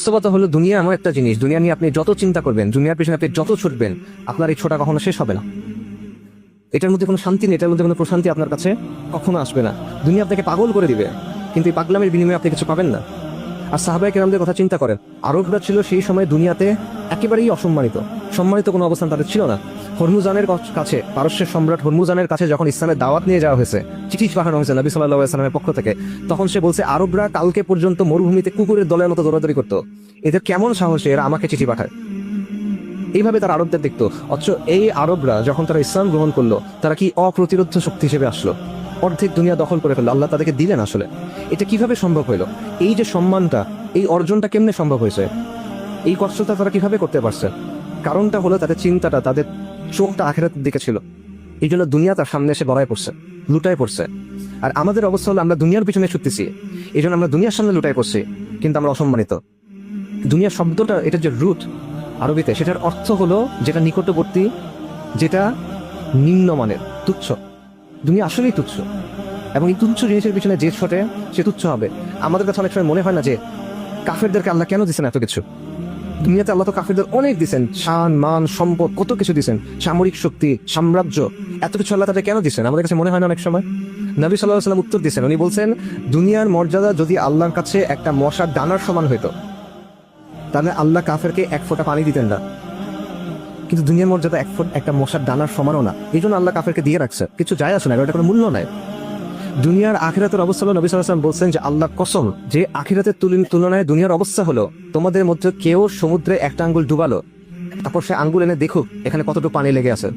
বাস্তবতা হলো দুনিয়া এমন একটা জিনিস, দুনিয়া নিয়ে আপনি যত চিন্তা করবেন, দুনিয়ার পিছনে আপনি যত ছুটবেন, আপনার এই ছোটা কখনো শেষ হবে না। এটার মধ্যে কোনো শান্তি নেই, এটার মধ্যে কোনো প্রশান্তি আপনার কাছে কখনো আসবে না। দুনিয়া আপনাকে পাগল করে দিবে, কিন্তু এই পাগলামের বিনিময়ে আপনি কিছু পাবেন না। আর সাহাবায়ে কেরামদের কথা চিন্তা করেন, আরবরা ছিল সেই সময় দুনিয়াতে একেবারেই অসম্মানিত, সম্মানিত কোনো অবস্থান তাদের ছিল না। হরমুজানের কাছে, পারস্যের সম্রাট হরমুজানের কাছে যখন ইসলামের দাওয়াত নিয়ে যাওয়া হয়েছে, চিঠি পাঠানো হয়েছে নবী সাল্লাল্লাহু আলাইহি ওয়াসাল্লামের পক্ষ থেকে, তখন সে বলছে আরবরা কালকে পর্যন্ত মরুভূমিতে কুকুরের দলের মতো দৌড়াদৌড়ি করতো, এদের কেমন সাহসে এরা আমাকে চিঠি পাঠায়। এইভাবে তারা আরবদের দেখতো। অথচ এই আরবরা যখন তারা ইসলাম গ্রহণ করলো, তারা কি অপ্রতিরোধ শক্তি হিসেবে আসলো, অর্ধেক দুনিয়া দখল করে ফেললো। আল্লাহ তাদেরকে দিলেন। আসলে এটা কিভাবে সম্ভব হইলো? এই যে সম্মানটা, এই অর্জনটা কেমনে সম্ভব হয়েছে? এই কষ্টটা তারা কিভাবে করতে পারছে? কারণটা হলো তাদের চিন্তাটা, তাদের চোখটা আখিরাতের দিকে ছিল। এই জন্য দুনিয়া তার সামনে এসে বড়ায় পড়ছে, লুটায় পড়ছে। আর আমাদের অবস্থা হলো আমরা দুনিয়ার পিছনে ছুটতেছি, এই জন্য আমরা দুনিয়ার সামনে লুটায় পড়ছি, কিন্তু আমরা অসম্মানিত। দুনিয়া শব্দটা, এটা যে রুট আরবিতে, সেটার অর্থ হলো যেটা নিকটবর্তী, যেটা নিম্নমানের, তুচ্ছ। দুনিয়া আসলেই তুচ্ছ, এবং এই তুচ্ছ জিনিসের পিছনে যে ছোটে সে তুচ্ছ হবে। আমাদের কাছে অনেক সময় মনে হয় না যে কাফেরদেরকে আল্লাহ কেন দিচ্ছেন এত কিছু? দুনিয়াতে আল্লাহ তো কাফেরদের অনেক দিচ্ছেন, শান মান সম্পদ কত কিছু দিচ্ছেন, সামরিক শক্তি, সাম্রাজ্য, এত কিছু আল্লাহ তাদের কেন দিচ্ছেন? আমাদের কাছে মনে হয় না অনেক সময়? নবী সাল্লাল্লাহু আলাইহি ওয়াসাল্লাম উত্তর দিচ্ছেন, উনি বলছেন দুনিয়ার মর্যাদা যদি আল্লাহর কাছে একটা মশার দানার সমান হইতো, তাহলে আল্লাহ কাফেরকে এক ফোঁটা পানি দিতেন না। কিন্তু দুনিয়ার মর্যাদা একটা মশার দানার সমানও না, এই জন্য আল্লাহ কাফেরকে দিয়ে রাখছে। কিছু যায় আসে না, এটা কোনো মূল্য নাই। দুনিয়ার আখিরাতের অবস্থা হলো, নবী সাল্লাল্লাহু আলাইহি ওয়াসাল্লাম বলছেন যে আল্লাহ কসম, যে আখিরাতের তুলনায় দুনিয়ার অবস্থা হলো, তোমাদের মধ্যে কেউ সমুদ্রে একটা আঙ্গুল ডুবালো, তারপর সে আঙ্গুল এনে দেখুক এখানে কতটুকু পানি লেগে আছে।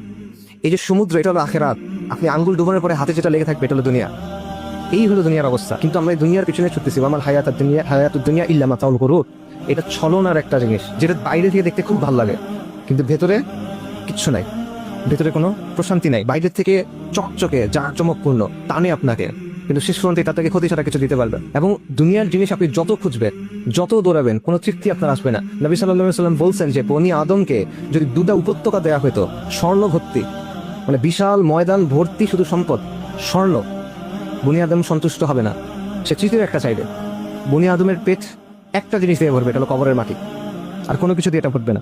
এই যে সমুদ্র, এটা হলো আখিরাত। আপনি আঙ্গুল ডুবানোর পরে হাতে যেটা লেগে থাকবে, এটা হলো দুনিয়া। এই হলো দুনিয়ার অবস্থা। কিন্তু আমরা এই দুনিয়ার পিছনে ছুটতেছি। আমার হায়াতুদ দুনিয়া ইল্লা মাতাউল গুরুর। এটা ছলনার একটা জিনিস, যেটা বাইরে থেকে দেখতে খুব ভালো লাগে, কিন্তু ভেতরে কিচ্ছু নাই, ভেতরে কোনো প্রশান্তি নাই। বাইরের থেকে চকচকে জাঁকজমকপূর্ণ টানে আপনাকে, কিন্তু শেষ পর্যন্ত এটা থেকে ক্ষতি ছাড়া কিছু দিতে পারবে। এবং দুনিয়ার জিনিস আপনি যত খুঁজবেন, যত দৌড়াবেন, কোনো তৃপ্তি আপনার আসবে না। নবী সাল্লাল্লাহু আলাইহি ওয়াসাল্লাম বলছেন যে বনি আদমকে যদি 2টা উপত্যকা দেওয়া হতো, স্বর্ণ ভর্তি, মানে বিশাল ময়দান ভর্তি শুধু সম্পদ, স্বর্ণ, বনি আদম সন্তুষ্ট হবে না। সে তৃতীয় একটা চাইবে। বনি আদমের পেট একটা জিনিস দিয়ে ভরবে, এটা হলো কবরের মাটি, আর কোনো কিছু দিয়ে এটা ভরবে না।